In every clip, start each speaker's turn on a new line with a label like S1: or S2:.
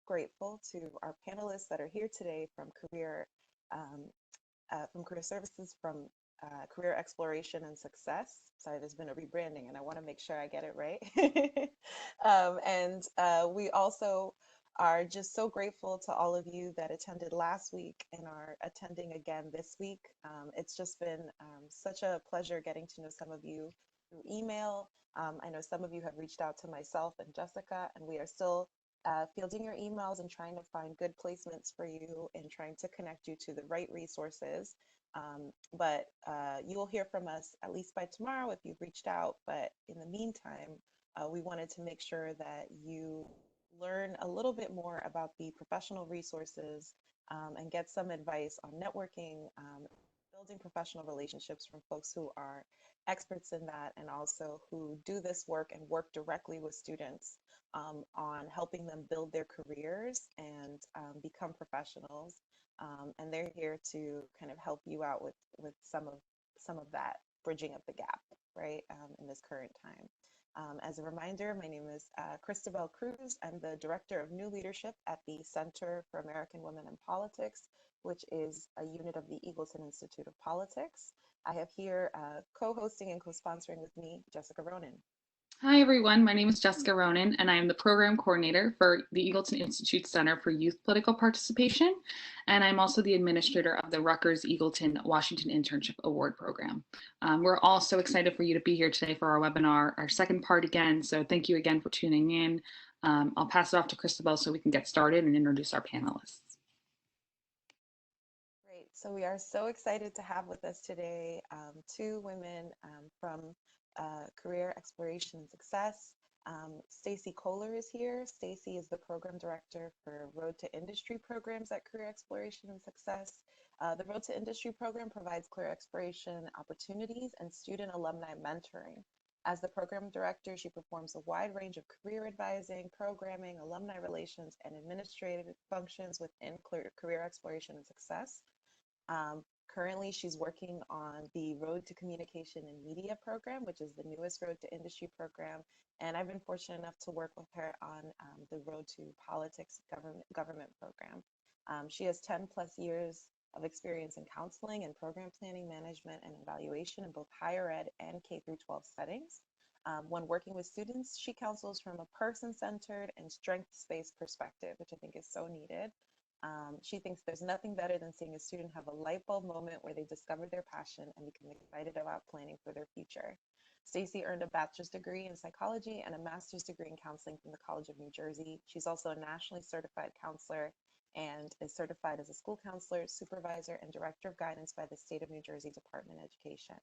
S1: grateful to our panelists that are here today um, from career services, from career exploration and success. Sorry, there's been a rebranding and I want to make sure I get it right. And we also are just so grateful to all of you that attended last week and are attending again this week. It's just been such a pleasure getting to know some of you through email. I know some of you have reached out to myself and Jessica, and we are still fielding your emails and trying to find good placements for you and trying to connect you to the right resources. But you will hear from us at least by tomorrow if you've reached out. But in the meantime, we wanted to make sure that you learn a little bit more about the professional resources and get some advice on networking, building professional relationships from folks who are experts in that and also who do this work and work directly with students on helping them build their careers and become professionals. And they're here to kind of help you out with some of that bridging of the gap, right, in this current time. As a reminder, my name is Christabel Cruz. I'm the Director of New Leadership at the Center for American Women in Politics, which is a unit of the Eagleton Institute of Politics. I have here co-hosting and co-sponsoring with me, Jessica Ronan.
S2: Hi, everyone. My name is Jessica Ronan, and I am the program coordinator for the Eagleton Institute Center for Youth Political Participation, and I'm also the administrator of the Rutgers Eagleton Washington Internship Award Program. We're all so excited for you to be here today for our webinar, our second part again, so thank you again for tuning in. I'll pass it off to Christabel so we can get started and introduce our panelists.
S1: Great. So we are so excited to have with us today two women from Career Exploration and Success. Stacy Kohler is here. Stacy is the program director for Road to Industry programs at Career Exploration and Success. The Road to Industry program provides career exploration opportunities and student alumni mentoring. As the program director, she performs a wide range of career advising, programming, alumni relations, and administrative functions within career exploration and success. Currently, she's working on the Road to Communication and Media program, which is the newest Road to Industry program. And I've been fortunate enough to work with her on the Road to Politics government program. She has 10 plus years of experience in counseling and program planning, management, and evaluation in both higher ed and K through 12 settings. When working with students, she counsels from a person-centered and strengths-based perspective, which I think is so needed. She thinks there's nothing better than seeing a student have a light bulb moment where they discover their passion and become excited about planning for their future. Stacy earned a bachelor's degree in psychology and a master's degree in counseling from the College of New Jersey. She's also a nationally certified counselor and is certified as a school counselor, supervisor, and director of guidance by the State of New Jersey Department of Education.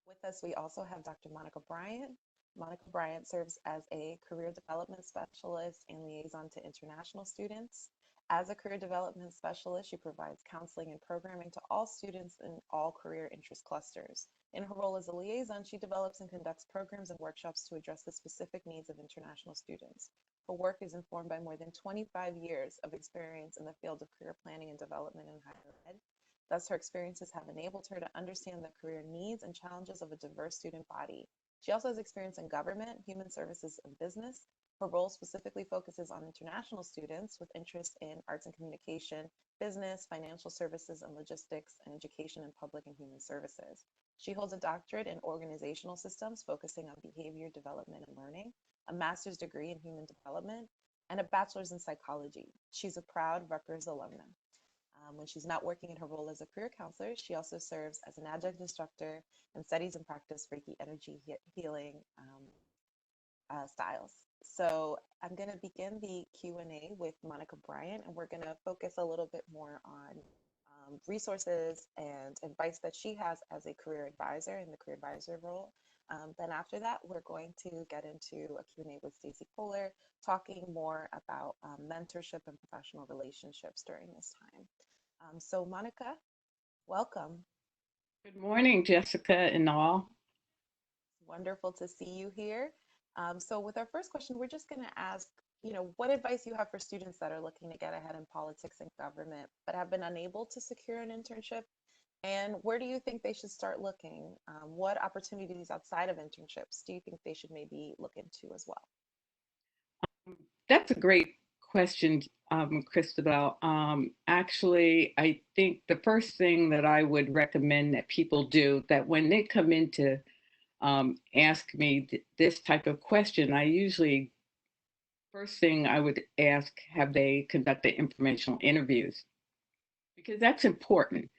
S1: With us, we also have Dr. Monica Bryant. Monica Bryant serves as a career development specialist and liaison to international students. As a career development specialist, she provides counseling and programming to all students in all career interest clusters. In her role as a liaison, she develops and conducts programs and workshops to address the specific needs of international students. Her work is informed by more than 25 years of experience in the field of career planning and development in higher ed. Thus, her experiences have enabled her to understand the career needs and challenges of a diverse student body. She also has experience in government, human services, and business. Her role specifically focuses on international students with interest in arts and communication, business, financial services and logistics, and education in public and human services. She holds a doctorate in organizational systems focusing on behavior development and learning, a master's degree in human development, and a bachelor's in psychology. She's a proud Rutgers alumna. When she's not working in her role as a career counselor, she also serves as an adjunct instructor and studies and practice Reiki energy healing styles. So I'm going to begin the Q&A with Monica Bryant, and we're going to focus a little bit more on resources and advice that she has as a career advisor in the career advisor role. Then after that, we're going to get into a Q&A with Stacy Kohler, talking more about mentorship and professional relationships during this time. So Monica, welcome.
S3: Good morning, Jessica and all.
S1: Wonderful to see you here. So with our first question, we're just going to ask, what advice you have for students that are looking to get ahead in politics and government, but have been unable to secure an internship? And where do you think they should start looking? What opportunities outside of internships do you think they should maybe look into as well?
S3: That's a great question, Christabel. Actually, I think the first thing that I would recommend that people do, that when they come in to ask me this type of question, I usually, first thing I would ask, have they conducted informational interviews? Because that's important.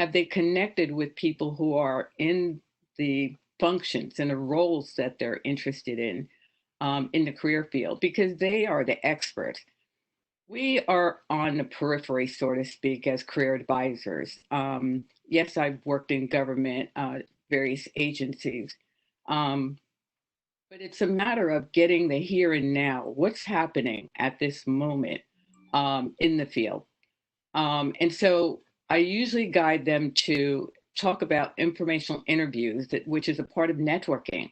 S3: Have they connected with people who are in the functions and the roles that they're interested in the career field? Because they are the experts. We are on the periphery, so to speak, as career advisors. Yes, I've worked in government, various agencies, but it's a matter of getting the here and now. What's happening at this moment in the field? And so I usually guide them to talk about informational interviews, which is a part of networking.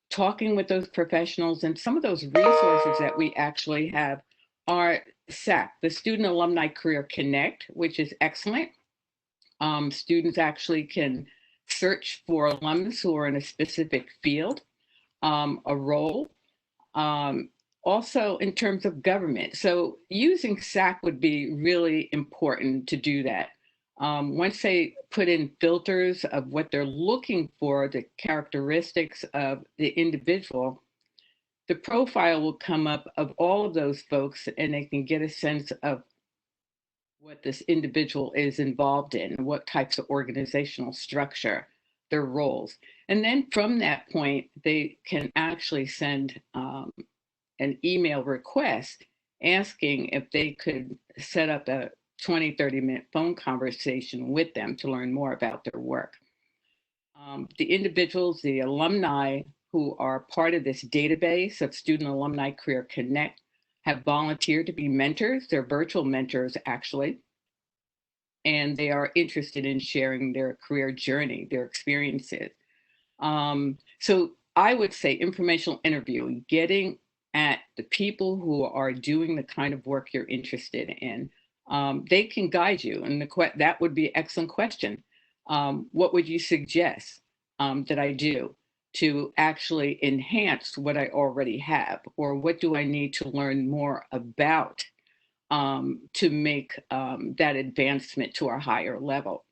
S3: Talking with those professionals, and some of those resources that we actually have are SAC, the Student Alumni Career Connect, which is excellent. Students actually can search for alums who are in a specific field, a role. Also in terms of government. So using SAC would be really important to do that. Once they put in filters of what they're looking for, the characteristics of the individual, the profile will come up of all of those folks, and they can get a sense of what this individual is involved in, what types of organizational structure, their roles. And then from that point, they can actually send an email request asking if they could set up a 20-30-minute phone conversation with them to learn more about their work. The individuals, the alumni who are part of this database of Student Alumni Career Connect have volunteered to be mentors. They're virtual mentors, actually, and they are interested in sharing their career journey, their experiences. So I would say informational interview, getting at the people who are doing the kind of work you're interested in. They can guide you, and that would be an excellent question. What would you suggest that I do to actually enhance what I already have? Or what do I need to learn more about to make that advancement to a higher level?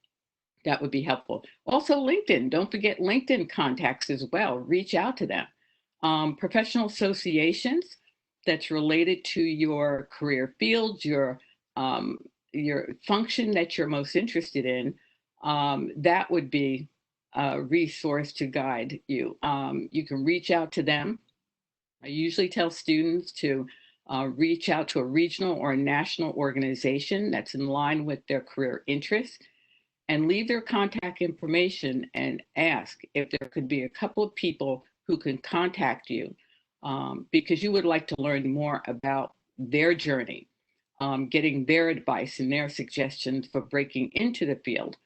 S3: That would be helpful. Also, LinkedIn. Don't forget LinkedIn contacts as well. Reach out to them. Professional associations that's related to your career field, your function that you're most interested in. That would be a resource to guide you. You can reach out to them. I usually tell students to reach out to a regional or a national organization that's in line with their career interests, and leave their contact information and ask if there could be a couple of people who can contact you because you would like to learn more about their journey, getting their advice and their suggestions for breaking into the field,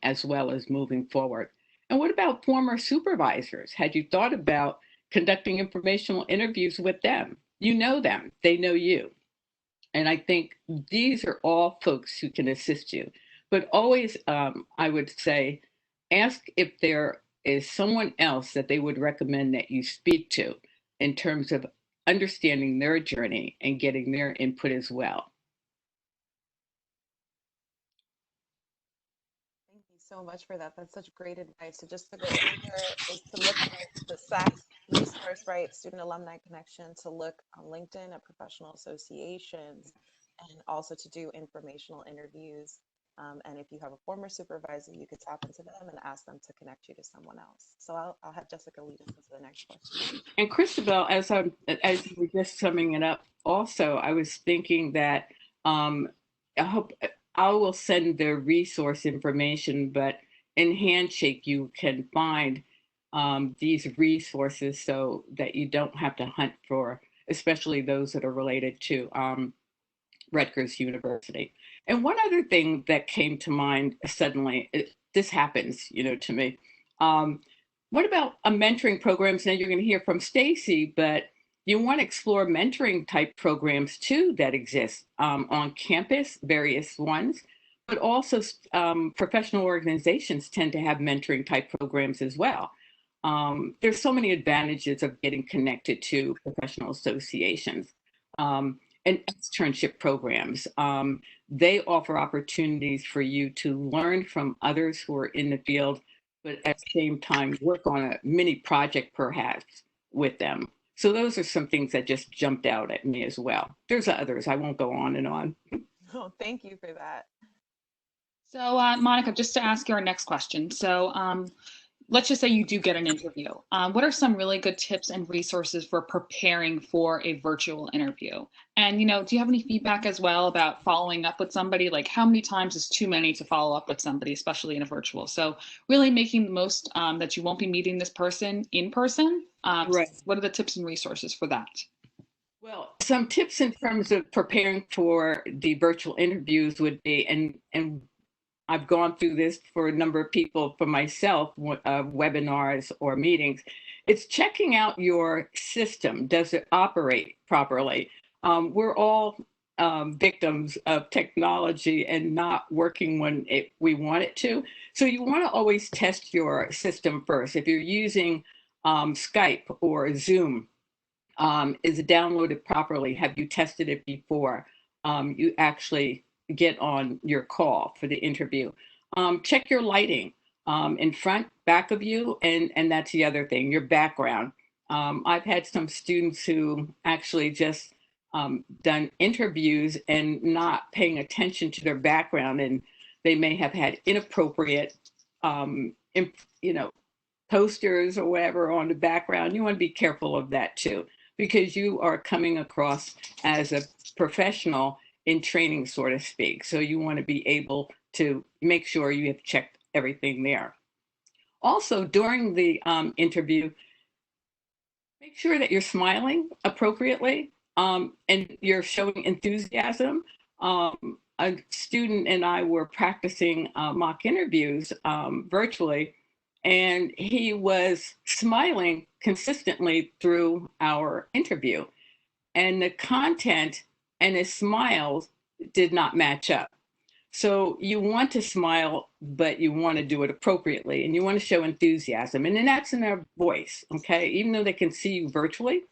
S3: as well as moving forward. And what about former supervisors? Had you thought about conducting informational interviews with them? You know them, they know you. And I think these are all folks who can assist you. But always, I would say, ask if there is someone else that they would recommend that you speak to in terms of understanding their journey and getting their input as well.
S1: Thank you so much for that. That's such great advice. So just to go over is to look at the SAC resource, right? Student Alumni Connection, to look on LinkedIn at professional associations, and also to do informational interviews. And if you have a former supervisor, you could tap into them and ask them to connect you to someone else. So I'll have Jessica lead us into the next question.
S3: And Christabel, as we're just summing it up, also, I was thinking that I hope I will send the resource information, but in Handshake, you can find these resources so that you don't have to hunt for, especially those that are related to Rutgers University. And one other thing that came to mind suddenly, this happens, to me. What about a mentoring programs? Now you're going to hear from Stacy, but you want to explore mentoring type programs too that exist on campus, various ones, but also professional organizations tend to have mentoring type programs as well. There's so many advantages of getting connected to professional associations. and externship programs. They offer opportunities for you to learn from others who are in the field, but at the same time work on a mini project perhaps with them. So those are some things that just jumped out at me as well. There's others. I won't go on and on.
S1: Oh, thank you for that.
S2: So, Monica, just to ask you our next question. So, let's just say you do get an interview. What are some really good tips and resources for preparing for a virtual interview? And, do you have any feedback as well about following up with somebody? Like, how many times is too many to follow up with somebody, especially in a virtual? So really making the most that you won't be meeting this person in person.
S3: Right.
S2: What are the tips and resources for that?
S3: Well, some tips in terms of preparing for the virtual interviews would be, and I've gone through this for a number of people, for myself, webinars or meetings. It's checking out your system. Does it operate properly? We're all victims of technology and not working when we want it to. So you want to always test your system first. If you're using Skype or Zoom, is it downloaded properly? Have you tested it before you actually get on your call for the interview? Check your lighting in front, back of you, and that's the other thing, your background. I've had some students who actually just done interviews and not paying attention to their background, and they may have had inappropriate, posters or whatever on the background. You want to be careful of that too, because you are coming across as a professional in training, so to speak. So you want to be able to make sure you have checked everything there. Also, during the interview, make sure that you're smiling appropriately and you're showing enthusiasm. A student and I were practicing mock interviews virtually, and he was smiling consistently through our interview. And the content and his smiles did not match up. So you want to smile, but you want to do it appropriately, and you want to show enthusiasm. And then that's in their voice, okay? Even though they can see you virtually,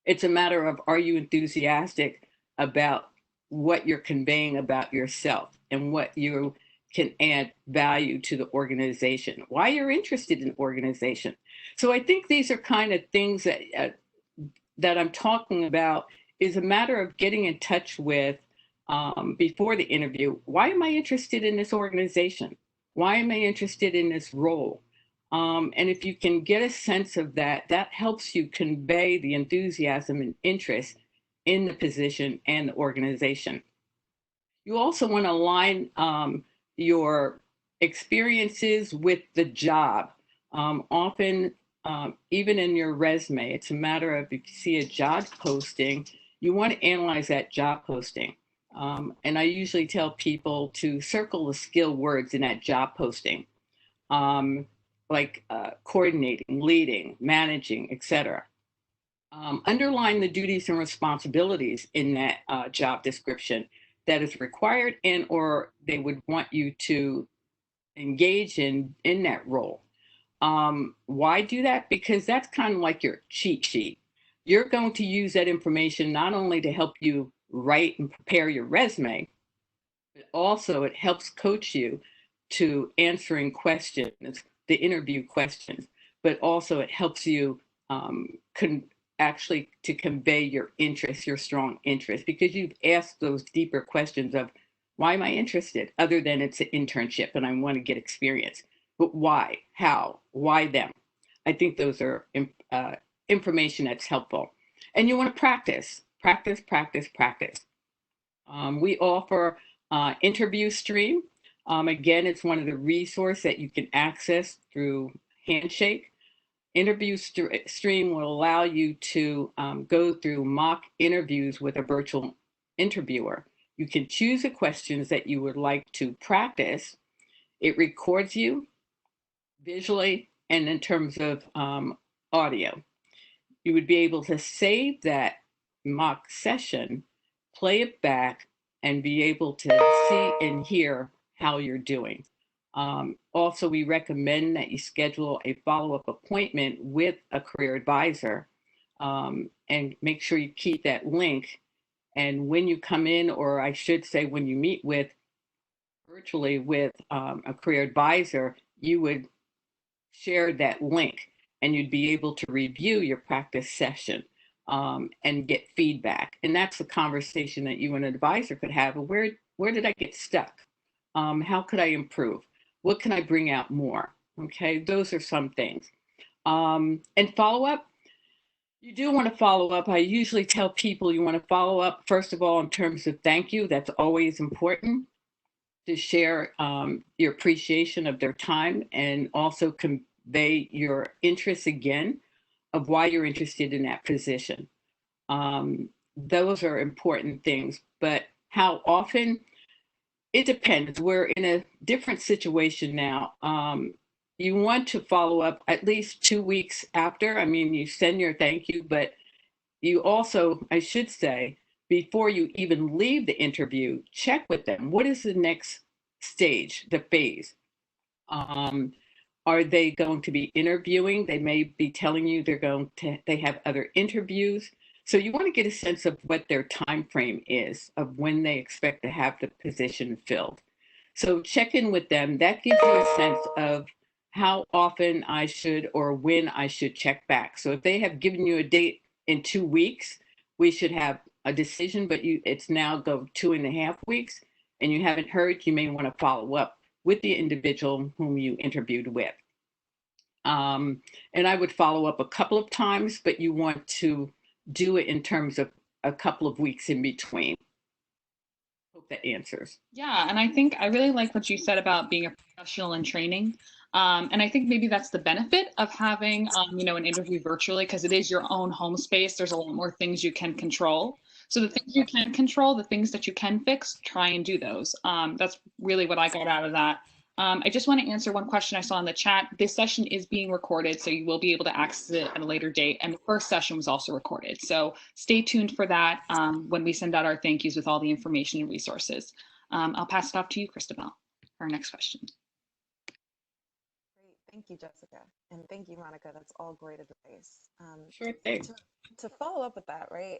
S3: it's a matter of, are you enthusiastic about what you're conveying about yourself and what you can add value to the organization, why you're interested in organization. So I think these are kind of things that I'm talking about is a matter of getting in touch with before the interview. Why am I interested in this organization? Why am I interested in this role? And if you can get a sense of that, that helps you convey the enthusiasm and interest in the position and the organization. You also want to align your experiences with the job. Often, even in your resume, it's a matter of, if you see a job posting, you want to analyze that job posting. And I usually tell people to circle the skill words in that job posting, like coordinating, leading, managing, etc. Underline the duties and responsibilities in that job description that is required and or they would want you to engage in that role. Why do that? Because that's kind of like your cheat sheet. You're going to use that information not only to help you write and prepare your resume, but also it helps coach you to answering questions, the interview questions, but also it helps you actually to convey your interest, your strong interest, because you've asked those deeper questions of, why am I interested? Other than it's an internship and I want to get experience. But why? How? Why them? I think those are information that's helpful. And you want to practice, practice, practice, practice. We offer Interview Stream. Again, it's one of the resources that you can access through Handshake. Interview Stream will allow you to go through mock interviews with a virtual interviewer. You can choose the questions that you would like to practice. It records you visually and in terms of audio. You would be able to save that mock session, play it back, and be able to see and hear how you're doing. Also, we recommend that you schedule a follow-up appointment with a career advisor and make sure you keep that link And when you come in, or I should say, when you meet with virtually with a career advisor, you would share that link and you'd be able to review your practice session and get feedback. And that's the conversation that you and an advisor could have. Where did I get stuck? How could I improve? What can I bring out more? Okay, those are some things. And follow up. You do want to follow up. I usually tell people you want to follow up, first of all, in terms of thank you. That's always important to share your appreciation of their time and also convey your interest again of why you're interested in that position. Those are important things, but how often? It depends. We're in a different situation now. You want to follow up at least 2 weeks after. I mean, you send your thank you, but you also, I should say, before you even leave the interview, check with them. What is the next stage, the phase? Are they going to be interviewing? They may be telling you they have other interviews. So you want to get a sense of what their time frame is of when they expect to have the position filled. So check in with them. That gives you a sense of how often I should or when I should check back. So if they have given you a date in 2 weeks, we should have a decision, but it's now go 2.5 weeks and you haven't heard, you may want to follow up with the individual whom you interviewed with. And I would follow up a couple of times, but you want to do it in terms of a couple of weeks in between. Hope that answers.
S2: Yeah, and I think I really like what you said about being a professional in training. And I think maybe that's the benefit of having, an interview virtually, because it is your own home space. There's a lot more things you can control. So the things you can control, the things that you can fix, try and do those. That's really what I got out of that. I just want to answer one question I saw in the chat. This session is being recorded, so you will be able to access it at a later date. And the first session was also recorded. So stay tuned for that when we send out our thank yous with all the information and resources. I'll pass it off to you, Christabel, for our next question.
S1: Great. Thank you, Jessica. And thank you, Monica. That's all great advice.
S3: Sure thing.
S1: To follow up with that, right?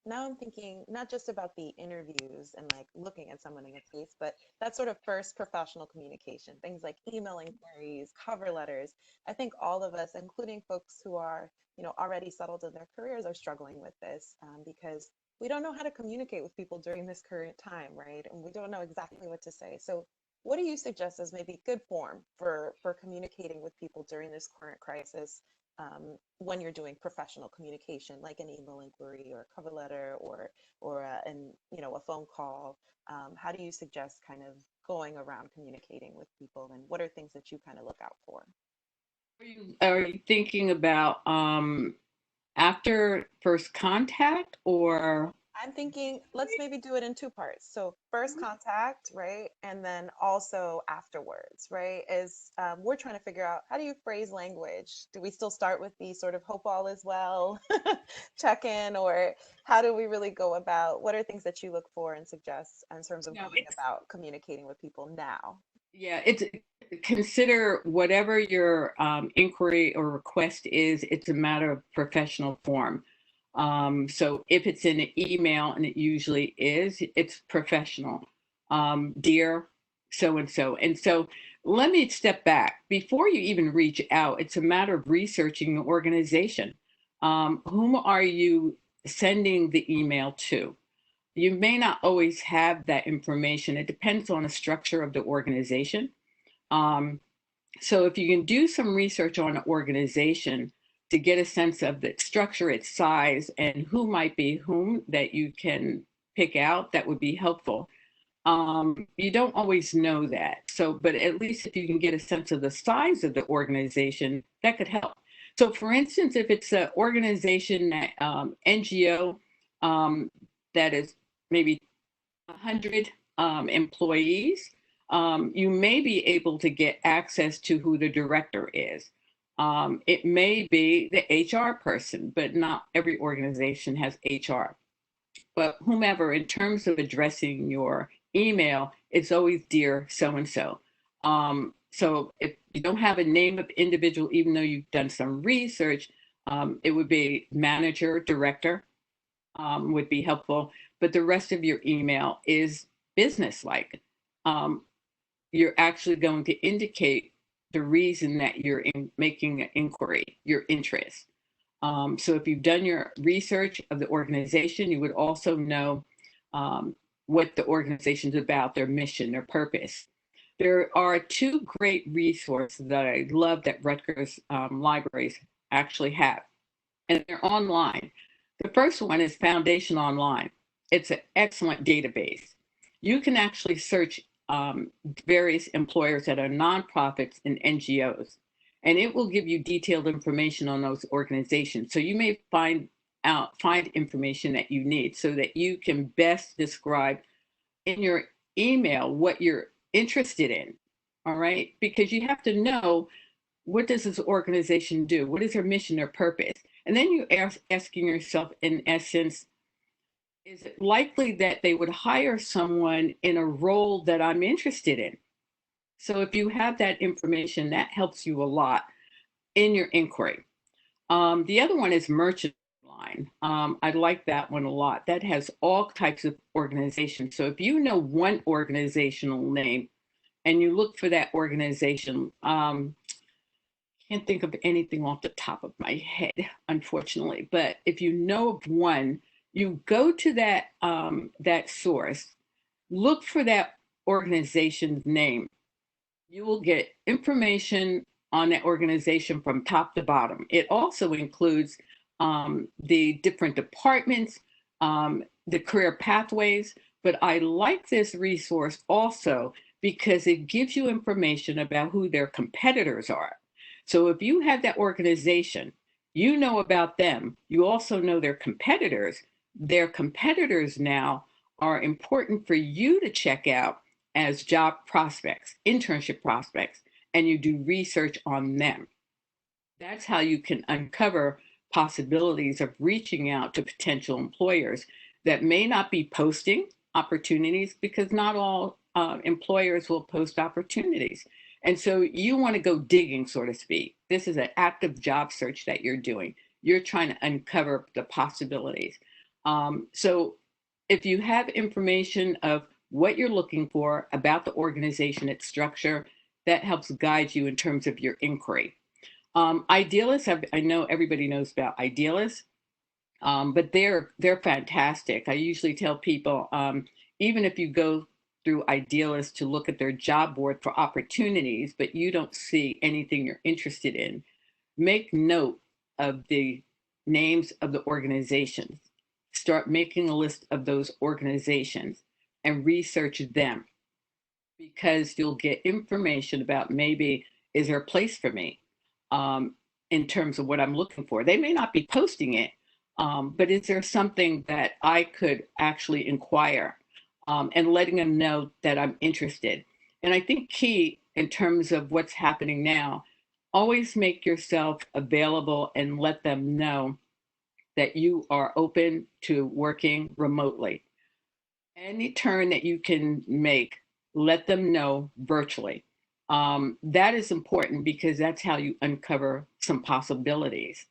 S1: Now I'm thinking not just about the interviews and like looking at someone in the face, but that sort of first professional communication, things like email inquiries, cover letters. I think all of us, including folks who are, already settled in their careers, are struggling with this because we don't know how to communicate with people during this current time, right? And we don't know exactly what to say. So what do you suggest as maybe good form for communicating with people during this current crisis? When you're doing professional communication, like an email inquiry or a cover letter or a phone call, how do you suggest kind of going around communicating with people, and what are things that you kind of look out for?
S3: Are you thinking about after first contact, or?
S1: I'm thinking let's maybe do it in two parts. So first contact, right? And then also afterwards, right? Is we're trying to figure out, how do you phrase language? Do we still start with the sort of hope all is well check in, or how do we really go about, what are things that you look for and suggest in terms of going about communicating with people now?
S3: Yeah, it's consider whatever your inquiry or request is, it's a matter of professional form. So if it's in an email, and it usually is, it's professional. Dear so-and-so. And so let me step back. Before you even reach out, it's a matter of researching the organization. Whom are you sending the email to? You may not always have that information. It depends on the structure of the organization. So if you can do some research on an organization to get a sense of the structure, its size, and who might be whom that you can pick out, that would be helpful. You don't always know that. So, but at least if you can get a sense of the size of the organization, that could help. So for instance, if it's an organization, that NGO, that is maybe 100 employees, you may be able to get access to who the director is. It may be the HR person, but not every organization has HR. But whomever, in terms of addressing your email, it's always dear so-and-so. So if you don't have a name of individual, even though you've done some research, it would be manager, director would be helpful. but the rest of your email is business-like. You're actually going to indicate the reason that you're making an inquiry, your interest. So if you've done your research of the organization, you would also know what the organization's about, their mission, their purpose. There are two great resources that I love that Rutgers libraries actually have, and they're online. The first one is Foundation Online. It's an excellent database. You can actually search various employers that are nonprofits and NGOs, and it will give you detailed information on those organizations. So you may find information that you need so that you can best describe in your email what you're interested in. All right, because you have to know, what does this organization do? What is their mission, their purpose? And then you asking yourself, in essence, is it likely that they would hire someone in a role that I'm interested in? So if you have that information, that helps you a lot in your inquiry. The other one is Merchant Line. I like that one a lot. That has all types of organizations. So if you know one organizational name and you look for that organization, can't think of anything off the top of my head, unfortunately. But if you know of one, you go to that source, look for that organization's name. You will get information on that organization from top to bottom. It also includes the different departments, the career pathways. But I like this resource also because it gives you information about who their competitors are. So if you have that organization, you know about them, you also know their competitors. Their competitors now are important for you to check out as job prospects, internship prospects, and you do research on them. That's how you can uncover possibilities of reaching out to potential employers that may not be posting opportunities, because not all employers will post opportunities. And so you want to go digging, so to speak. This is an active job search that you're doing. You're trying to uncover the possibilities. So if you have information of what you're looking for about the organization, its structure, that helps guide you in terms of your inquiry. Idealists, I know everybody knows about idealists, but they're fantastic. I usually tell people, even if you go through idealists to look at their job board for opportunities, but you don't see anything you're interested in, make note of the names of the organizations. Start making a list of those organizations and research them, because you'll get information about, maybe, is there a place for me in terms of what I'm looking for? They may not be posting it, but is there something that I could actually inquire, and letting them know that I'm interested. And I think key in terms of what's happening now, always make yourself available and let them know that you are open to working remotely. Any turn that you can make, let them know virtually. That is important because that's how you uncover some possibilities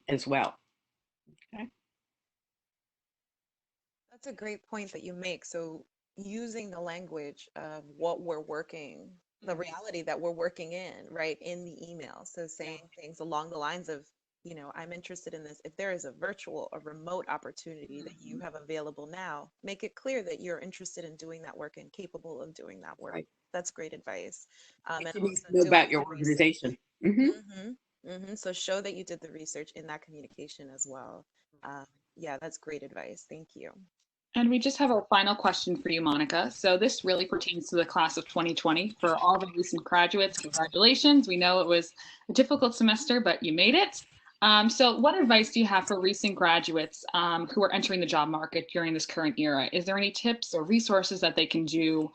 S3: as well. Okay.
S1: That's a great point that you make. So using the language of what we're working, the reality that we're working in, right, in the email. So saying things along the lines of, I'm interested in this. If there is a virtual or remote opportunity that you have available now, make it clear that you're interested in doing that work and capable of doing that work.
S3: Right.
S1: That's great advice.
S3: And
S1: also
S3: know
S1: doing
S3: about your
S1: the research.
S3: organization. Mm-hmm.
S1: So show that you did the research in that communication as well. Yeah, that's great advice. Thank you.
S2: And we just have a final question for you, Monica. So this really pertains to the class of 2020. For all the recent graduates, congratulations. We know it was a difficult semester, but you made it. So what advice do you have for recent graduates who are entering the job market during this current era? Is there any tips or resources that they can do?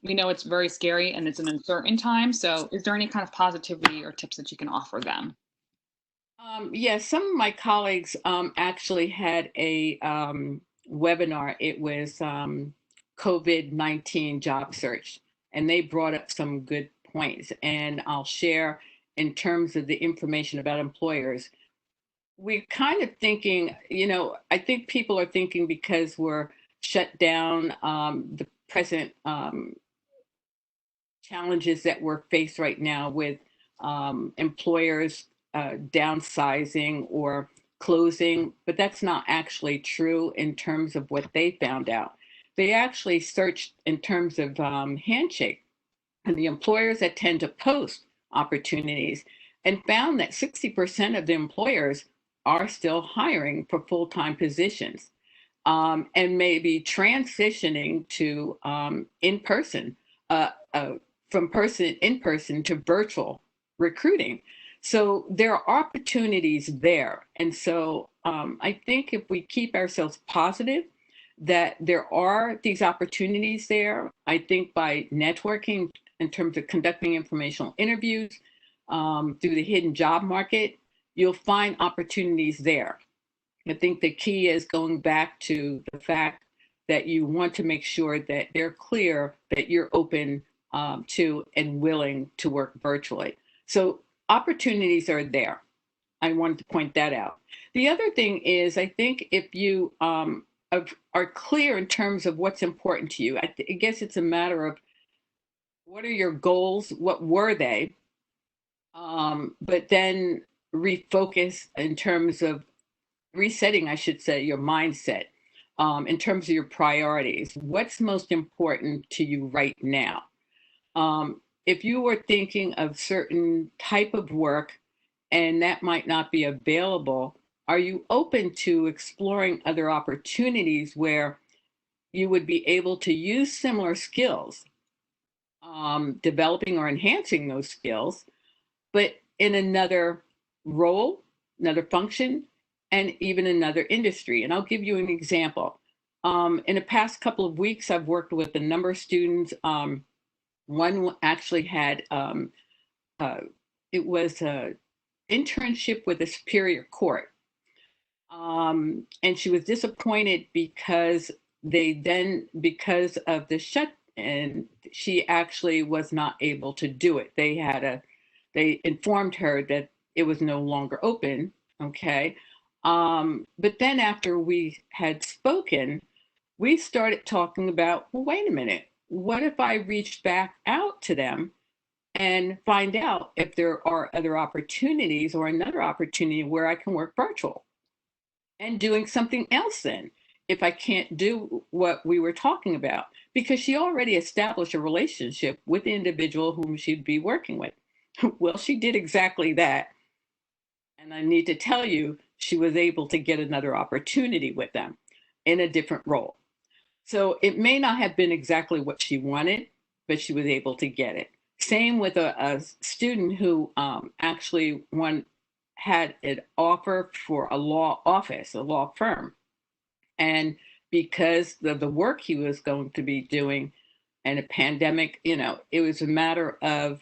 S2: We know it's very scary and it's an uncertain time. So is there any kind of positivity or tips that you can offer them?
S3: Yes, some of my colleagues actually had a webinar. It was COVID-19 job search, and they brought up some good points. And I'll share in terms of the information about employers. we're kind of thinking, I think people are thinking because we're shut down, the present challenges that we're faced right now with employers downsizing or closing, but that's not actually true in terms of what they found out. They actually searched in terms of handshake and the employers that tend to post opportunities and found that 60% of the employers are still hiring for full-time positions, and maybe transitioning to in-person, uh, uh, from person in person to virtual recruiting. So there are opportunities there. And so I think if we keep ourselves positive, that there are these opportunities there. I think by networking in terms of conducting informational interviews through the hidden job market, you'll find opportunities there. I think the key is going back to the fact that you want to make sure that they're clear that you're open to and willing to work virtually. So opportunities are there. I wanted to point that out. The other thing is, I think if you are clear in terms of what's important to you, I guess it's a matter of what are your goals, what were they, but then refocus in terms of resetting, I should say, your mindset in terms of your priorities. What's most important to you right now? If you were thinking of certain type of work and that might not be available, are you open to exploring other opportunities where you would be able to use similar skills, developing or enhancing those skills, but in another role, another function, and even another industry? And I'll give you an example. In the past couple of weeks, I've worked with a number of students. One actually had, uh, it was an internship with the Superior Court. And she was disappointed because because of the shut, and she actually was not able to do it. They informed her that it was no longer open. Okay. But then after we had spoken, we started talking about, well, wait a minute, what if I reached back out to them and find out if there are other opportunities or another opportunity where I can work virtual and doing something else then if I can't do what we were talking about, because she already established a relationship with the individual whom she'd be working with. Well, she did exactly that. And I need to tell you, she was able to get another opportunity with them in a different role. So it may not have been exactly what she wanted, but she was able to get it. Same with a student who actually had an offer for a law office, a law firm. And because of the work he was going to be doing and a pandemic, it was a matter of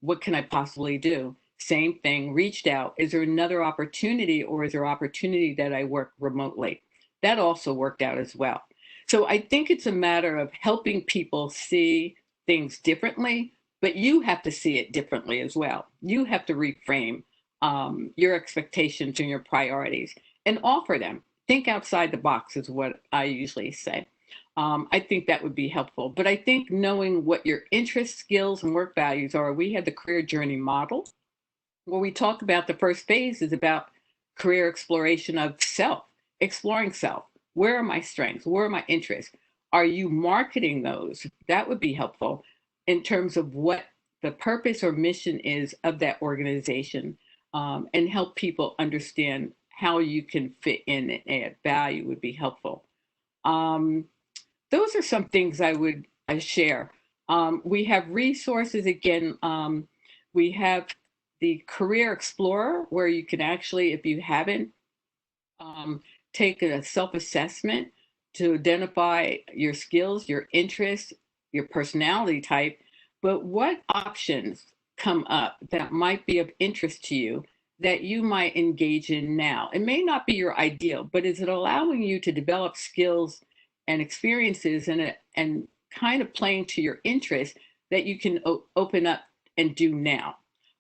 S3: what can I possibly do? Same thing, reached out. Is there another opportunity, or is there opportunity that I work remotely? That also worked out as well. So I think it's a matter of helping people see things differently, but you have to see it differently as well. You have to reframe your expectations and your priorities and offer them. Think outside the box is what I usually say. I think that would be helpful. But I think knowing what your interests, skills, and work values are, we had the career journey model where we talk about the first phase is about career exploration of self, exploring self. Where are my strengths? Where are my interests? Are you marketing those? That would be helpful in terms of what the purpose or mission is of that organization, and help people understand how you can fit in and add value would be helpful. Um, those are some things I would share. We have resources again. We have the Career Explorer, where you can actually, if you haven't, um, take a self-assessment to identify your skills, your interests, your personality type, but what options come up that might be of interest to you that you might engage in now. It may not be your ideal, but is it allowing you to develop skills and experiences and kind of playing to your interest that you can open up and do now,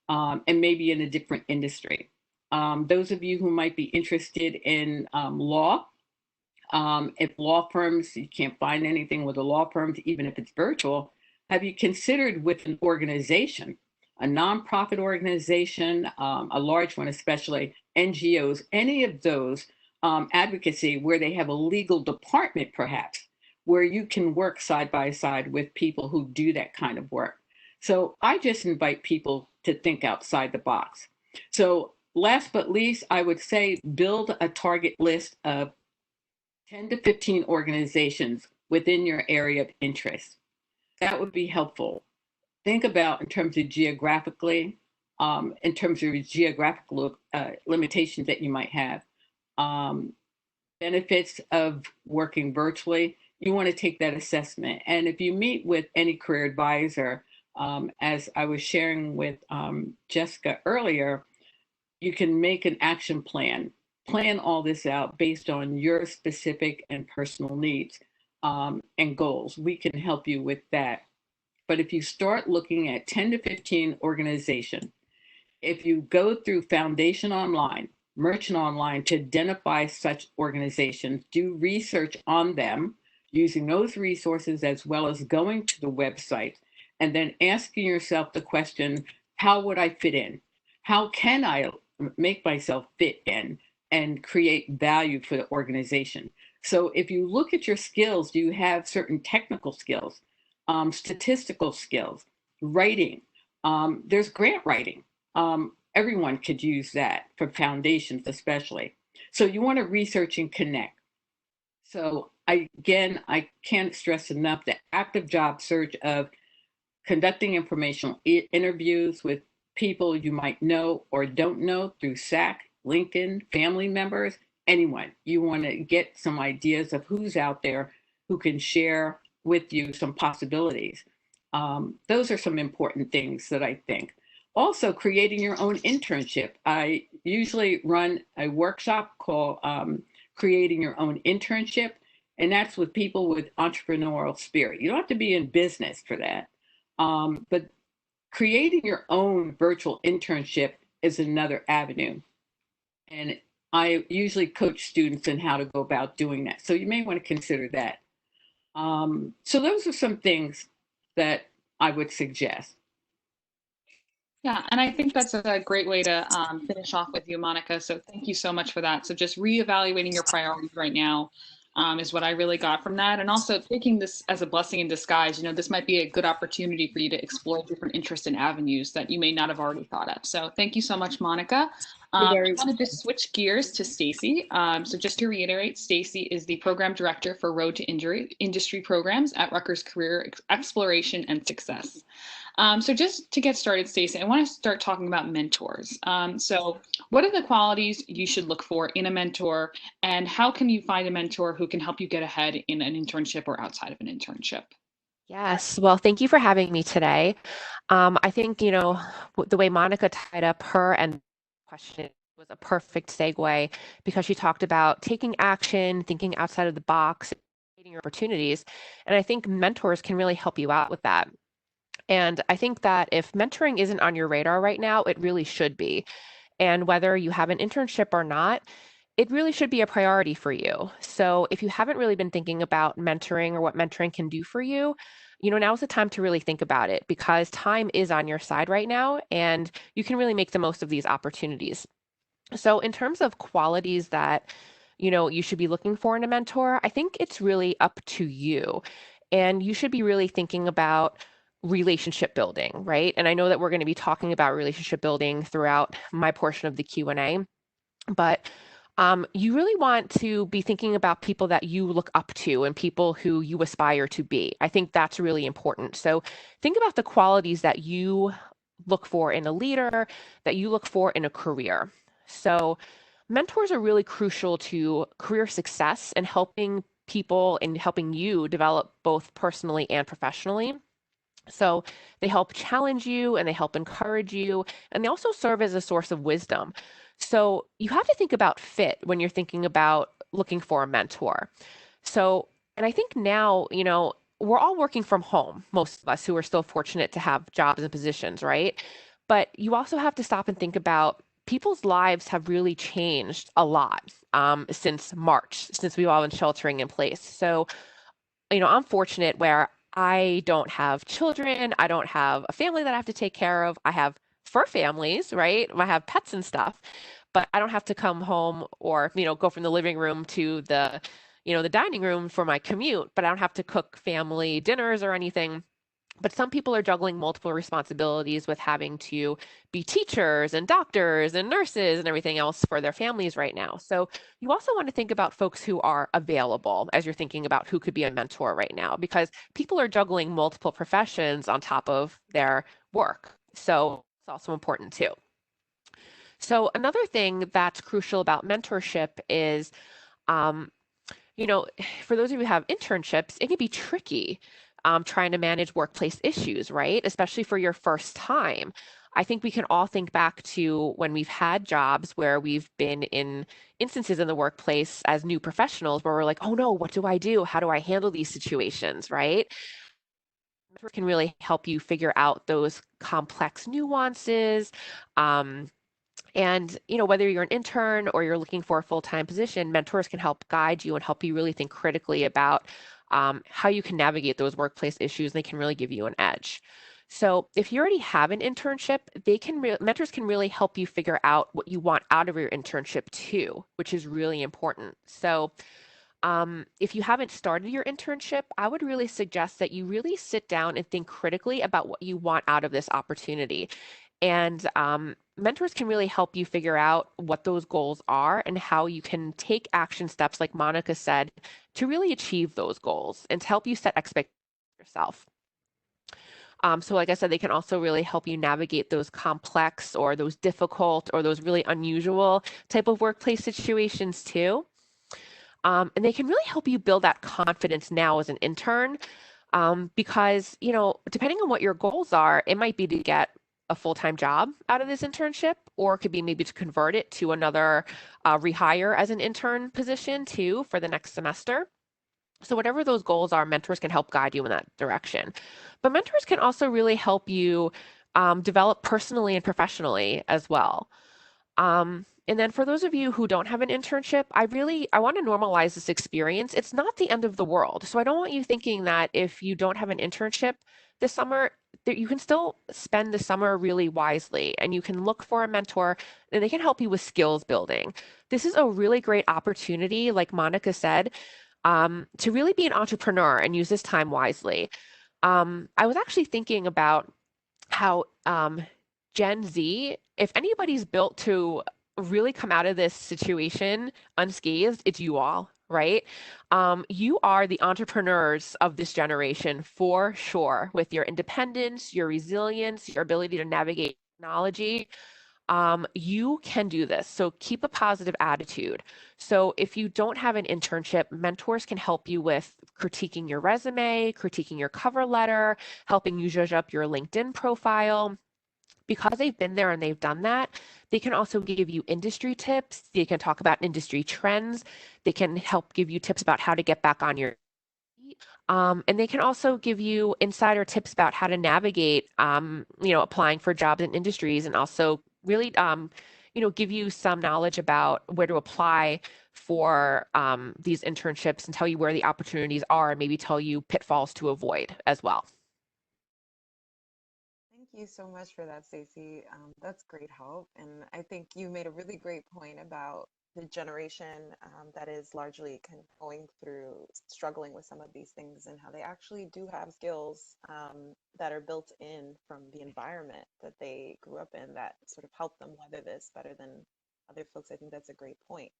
S3: and maybe in a different industry? Those of you who might be interested in law, if law firms, you can't find anything with the law firms, even if it's virtual, have you considered with an organization, a nonprofit organization, a large one, especially NGOs, any of those advocacy where they have a legal department, perhaps, where you can work side by side with people who do that kind of work. So I just invite people to think outside the box. So last but least, I would say build a target list of 10 to 15 organizations within your area of interest. That would be helpful. Think about in terms of geographically, in terms of geographical limitations that you might have, benefits of working virtually. You want to take that assessment. And if you meet with any career advisor, as I was sharing with Jessica earlier, you can make an action plan all this out based on your specific and personal needs and goals. We can help you with that. But if you start looking at 10 to 15 organizations, if you go through Foundation Online, Merchant Online to identify such organizations, do research on them using those resources as well as going to the website and then asking yourself the question, how would I fit in? How can I make myself fit in and create value for the organization? So if you look at your skills, do you have certain technical skills, statistical skills, writing? There's grant writing. Everyone could use that for foundations, especially. So you want to research and connect. So I can't stress enough the active job search of conducting informational interviews with people you might know or don't know through SAC, LinkedIn, family members, anyone. You want to get some ideas of who's out there who can share with you some possibilities. Those are some important things that I think. Also, creating your own internship. I usually run a workshop called Creating Your Own Internship, and that's with people with entrepreneurial spirit. You don't have to be in business for that. But creating your own virtual internship is another avenue. And I usually coach students in how to go about doing that. So you may want to consider that. So those are some things that I would suggest.
S2: Yeah, and I think that's a great way to finish off with you, Monica. So thank you so much for that. So just reevaluating your priorities right now is what I really got from that. And also taking this as a blessing in disguise, this might be a good opportunity for you to explore different interests and avenues that you may not have already thought of. So thank you so much, Monica. I want to just switch gears to Stacy. So just to reiterate, Stacy is the program director for Road to Industry programs at Rutgers Career Exploration and Success. So just to get started, Stacey, I want to start talking about mentors. So what are the qualities you should look for in a mentor, and how can you find a mentor who can help you get ahead in an internship or outside of an internship?
S4: Yes, well, thank you for having me today. I think, the way Monica tied up her and question was a perfect segue because she talked about taking action, thinking outside of the box, creating opportunities. And I think mentors can really help you out with that. And I think that if mentoring isn't on your radar right now, it really should be. And whether you have an internship or not, it really should be a priority for you. So if you haven't really been thinking about mentoring or what mentoring can do for you, now's the time to really think about it because time is on your side right now and you can really make the most of these opportunities. So in terms of qualities that, you should be looking for in a mentor, I think it's really up to you. And you should be really thinking about relationship building, right? And I know that we're going to be talking about relationship building throughout my portion of the Q&A, but you really want to be thinking about people that you look up to and people who you aspire to be. I think that's really important. So think about the qualities that you look for in a leader, that you look for in a career. So mentors are really crucial to career success and helping people and helping you develop both personally and professionally. So they help challenge you and they help encourage you, and they also serve as a source of wisdom. So you have to think about fit when you're thinking about looking for a mentor. So, and I think now, we're all working from home, most of us who are still fortunate to have jobs and positions, right? But you also have to stop and think about people's lives have really changed a lot since March, since we've all been sheltering in place. So, I'm fortunate where I don't have children, I don't have a family that I have to take care of. I have fur families, right? I have pets and stuff, but I don't have to come home or, go from the living room to the dining room for my commute, but I don't have to cook family dinners or anything. But some people are juggling multiple responsibilities with having to be teachers and doctors and nurses and everything else for their families right now. So you also want to think about folks who are available as you're thinking about who could be a mentor right now, because people are juggling multiple professions on top of their work. So it's also important too. So another thing that's crucial about mentorship is, um, for those of you who have internships, it can be tricky trying to manage workplace issues, right? Especially for your first time. I think we can all think back to when we've had jobs where we've been in instances in the workplace as new professionals where we're like, oh no, what do I do? How do I handle these situations, right? Mentor can really help you figure out those complex nuances. And whether you're an intern or you're looking for a full-time position, mentors can help guide you and help you really think critically about how you can navigate those workplace issues. They can really give you an edge. So if you already have an internship, mentors can really help you figure out what you want out of your internship too, which is really important. So if you haven't started your internship, I would really suggest that you really sit down and think critically about what you want out of this opportunity. And mentors can really help you figure out what those goals are and how you can take action steps, like Monica said, to really achieve those goals and to help you set expectations for yourself. So like I said, they can also really help you navigate those complex or those difficult or those really unusual type of workplace situations too. And they can really help you build that confidence now as an intern because, depending on what your goals are, it might be to get a full-time job out of this internship, or it could be maybe to convert it to another rehire as an intern position too for the next semester. So whatever those goals are, mentors can help guide you in that direction. But mentors can also really help you develop personally and professionally as well. And then for those of you who don't have an internship, I want to normalize this experience. It's not the end of the world. So I don't want you thinking that if you don't have an internship this summer, that you can still spend the summer really wisely and you can look for a mentor and they can help you with skills building. This is a really great opportunity, like Monica said, to really be an entrepreneur and use this time wisely. I was actually thinking about how Gen Z, if anybody's built to really come out of this situation unscathed, it's you all, right? You are the entrepreneurs of this generation for sure, with your independence, your resilience, your ability to navigate technology. You can do this. So keep a positive attitude. So if you don't have an internship, mentors can help you with critiquing your resume, critiquing your cover letter, helping you judge up your LinkedIn profile. Because they've been there and they've done that, they can also give you industry tips. They can talk about industry trends. They can help give you tips about how to get back on your feet. And they can also give you insider tips about how to navigate, applying for jobs in industries, and also really, give you some knowledge about where to apply for these internships and tell you where the opportunities are and maybe tell you pitfalls to avoid as well.
S1: Thank you so much for that, Stacey. That's great help. And I think you made a really great point about the generation that is largely kind of going through struggling with some of these things and how they actually do have skills that are built in from the environment that they grew up in that sort of help them weather this better than other folks. I think that's a great point.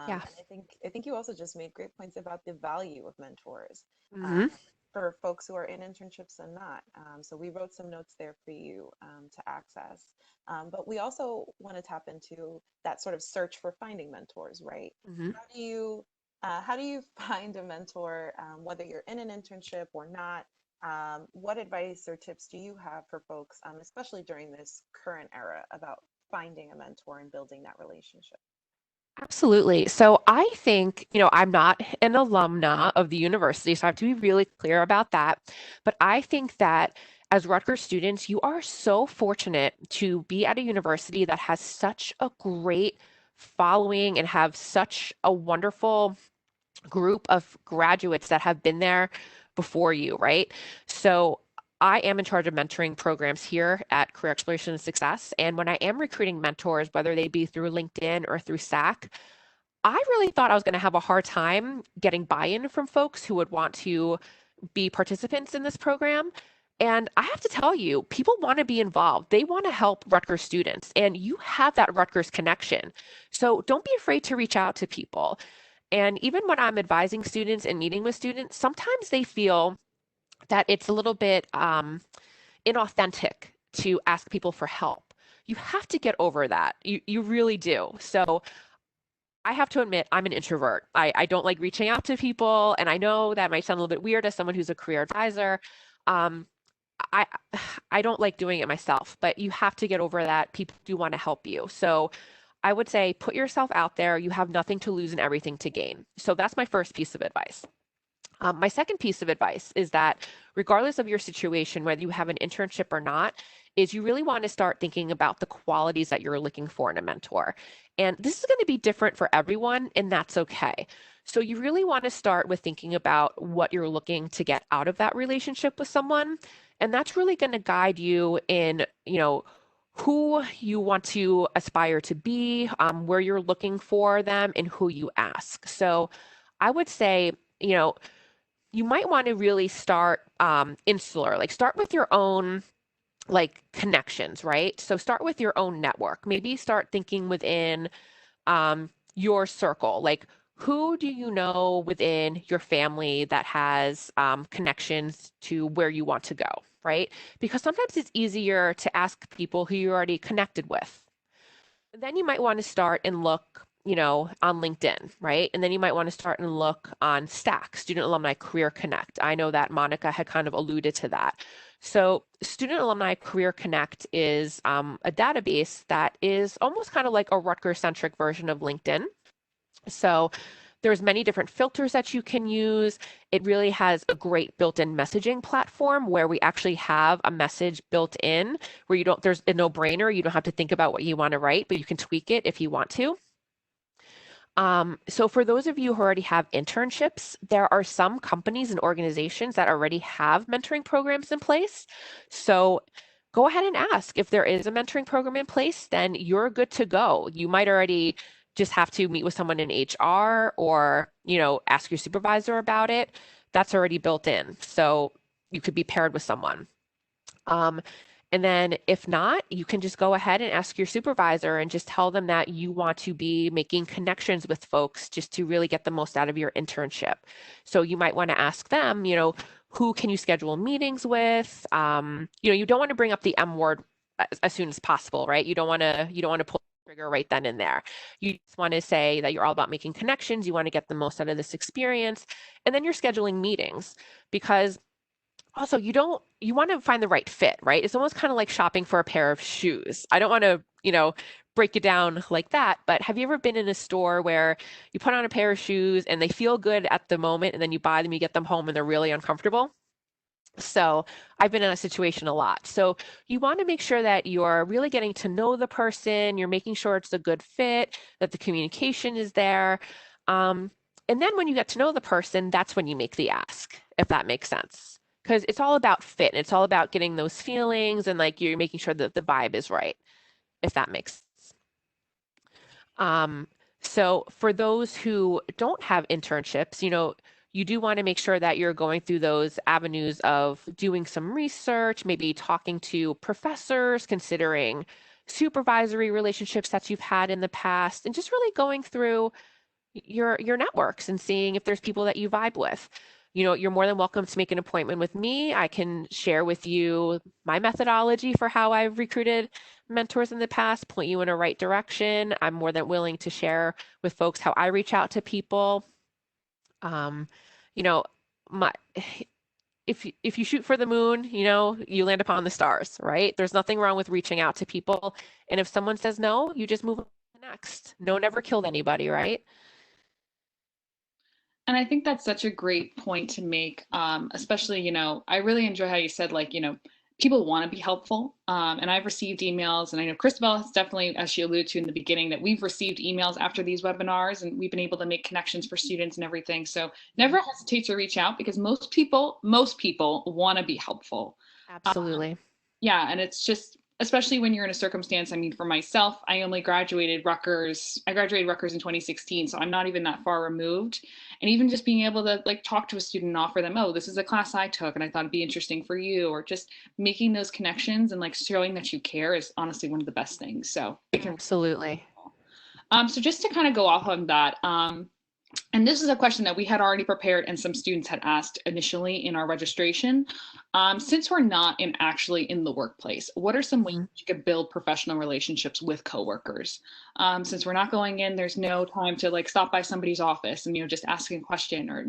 S4: Yeah.
S1: And I think you also just made great points about the value of mentors.
S4: Mm-hmm.
S1: For folks who are in internships and not. So we wrote some notes there for you to access. But we also want to tap into that sort of search for finding mentors, right?
S4: Mm-hmm.
S1: How do you find a mentor, whether you're in an internship or not? What advice or tips do you have for folks, especially during this current era, about finding a mentor and building that relationship?
S4: Absolutely. So I think, I'm not an alumna of the university, so I have to be really clear about that. But I think that as Rutgers students, you are so fortunate to be at a university that has such a great following and have such a wonderful group of graduates that have been there before you, right? So I am in charge of mentoring programs here at Career Exploration and Success. And when I am recruiting mentors, whether they be through LinkedIn or through SAC, I really thought I was going to have a hard time getting buy-in from folks who would want to be participants in this program. And I have to tell you, people want to be involved. They want to help Rutgers students, and you have that Rutgers connection. So don't be afraid to reach out to people. And even when I'm advising students and meeting with students, sometimes they feel that it's a little bit inauthentic to ask people for help. You have to get over that. You really do. So I have to admit, I'm an introvert. I don't like reaching out to people. And I know that might sound a little bit weird as someone who's a career advisor. Um, I I don't like doing it myself, but you have to get over that. People do want to help you. So I would say put yourself out there. You have nothing to lose and everything to gain. So that's my first piece of advice. My second piece of advice is that regardless of your situation, whether you have an internship or not, is you really want to start thinking about the qualities that you're looking for in a mentor. And this is going to be different for everyone, and that's okay. So you really want to start with thinking about what you're looking to get out of that relationship with someone. And that's really going to guide you in, who you want to aspire to be, where you're looking for them, and who you ask. So I would say, you might want to really start insular, like start with your own like connections, right? So start with your own network. Maybe start thinking within your circle, like who do you know within your family that has connections to where you want to go, right? Because sometimes it's easier to ask people who you're already connected with. Then you might want to start and look, on LinkedIn, right? And then you might want to start and look on STAC, Student Alumni Career Connect. I know that Monica had kind of alluded to that. So Student Alumni Career Connect is a database that is almost kind of like a Rutgers-centric version of LinkedIn. So there's many different filters that you can use. It really has a great built-in messaging platform where we actually have a message built in where there's a no-brainer. You don't have to think about what you want to write, but you can tweak it if you want to. So for those of you who already have internships, there are some companies and organizations that already have mentoring programs in place. So go ahead and ask if there is a mentoring program in place, then you're good to go. You might already just have to meet with someone in HR or, ask your supervisor about it. That's already built in. So you could be paired with someone. And then if not, you can just go ahead and ask your supervisor and just tell them that you want to be making connections with folks just to really get the most out of your internship. So you might want to ask them, who can you schedule meetings with? You don't want to bring up the M word as soon as possible, right? You don't want to pull the trigger right then and there. You just want to say that you're all about making connections. You want to get the most out of this experience. And then you're scheduling meetings because also you want to find the right fit, right? It's almost kind of like shopping for a pair of shoes. I don't want to, break it down like that, but have you ever been in a store where you put on a pair of shoes and they feel good at the moment and then you buy them, you get them home and they're really uncomfortable? So I've been in a situation a lot. So you want to make sure that you're really getting to know the person, you're making sure it's a good fit, that the communication is there. And then when you get to know the person, that's when you make the ask, if that makes sense. Because it's all about fit. And it's all about getting those feelings and like you're making sure that the vibe is right, if that makes sense. So for those who don't have internships, you do want to make sure that you're going through those avenues of doing some research, maybe talking to professors, considering supervisory relationships that you've had in the past, and just really going through your networks and seeing if there's people that you vibe with. You're more than welcome to make an appointment with me. I can share with you my methodology for how I've recruited mentors in the past, point you in a right direction. I'm more than willing to share with folks how I reach out to people. If you shoot for the moon, you land upon the stars, right? There's nothing wrong with reaching out to people. And if someone says no, you just move on to the next. No one ever killed anybody, right?
S2: And I think that's such a great point to make, especially, I really enjoy how you said, like, people want to be helpful. And I've received emails, and I know Christabel has definitely, as she alluded to in the beginning, that we've received emails after these webinars and we've been able to make connections for students and everything. So never hesitate to reach out, because most people want to be helpful.
S4: Absolutely.
S2: Yeah, and it's just, especially when you're in a circumstance, I mean, for myself, I graduated Rutgers in 2016, so I'm not even that far removed. And even just being able to like talk to a student and offer them, oh, this is a class I took and I thought it'd be interesting for you, or just making those connections and like showing that you care is honestly one of the best things. So it can.
S4: Absolutely.
S2: So just to kind of go off on that, and this is a question that we had already prepared and some students had asked initially in our registration. Since we're not actually in the workplace, what are some ways you could build professional relationships with coworkers? Since we're not going in, there's no time to like stop by somebody's office and, just asking a question or,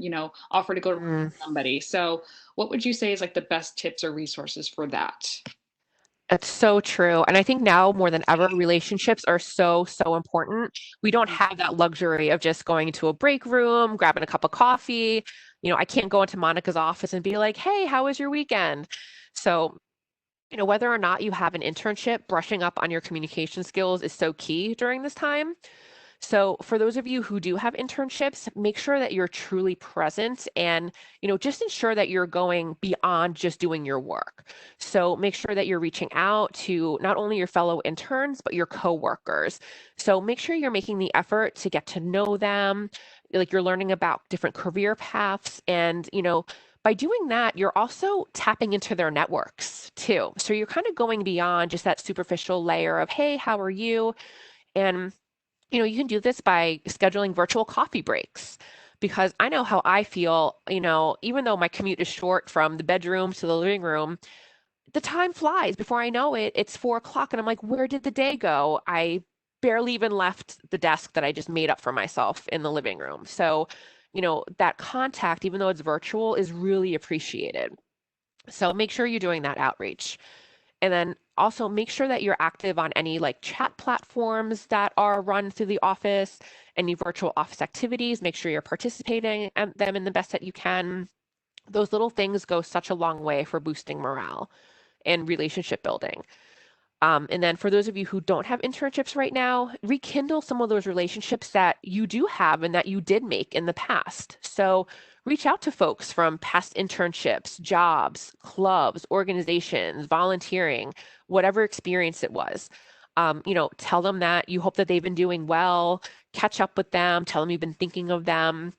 S2: offer to go to somebody. So what would you say is like the best tips or resources for that?
S4: It's so true. And I think now more than ever, relationships are so, so important. We don't have that luxury of just going into a break room, grabbing a cup of coffee. I can't go into Monica's office and be like, hey, how was your weekend? So, whether or not you have an internship, brushing up on your communication skills is so key during this time. So for those of you who do have internships, make sure that you're truly present and, just ensure that you're going beyond just doing your work. So make sure that you're reaching out to not only your fellow interns, but your coworkers. So make sure you're making the effort to get to know them, like you're learning about different career paths. And, by doing that, you're also tapping into their networks too. So you're kind of going beyond just that superficial layer of, hey, how are you? And you can do this by scheduling virtual coffee breaks, because I know how I feel, even though my commute is short from the bedroom to the living room, the time flies. Before I know it, it's 4 o'clock and I'm like, where did the day go? I barely even left the desk that I just made up for myself in the living room. So, that contact, even though it's virtual, is really appreciated. So make sure you're doing that outreach. And then also make sure that you're active on any like chat platforms that are run through the office, any virtual office activities. Make sure you're participating in them in the best that you can. Those little things go such a long way for boosting morale and relationship building. And then for those of you who don't have internships right now, rekindle some of those relationships that you do have and that you did make in the past. So reach out to folks from past internships, jobs, clubs, organizations, volunteering, whatever experience it was. Tell them that you hope that they've been doing well, catch up with them, tell them you've been thinking of them.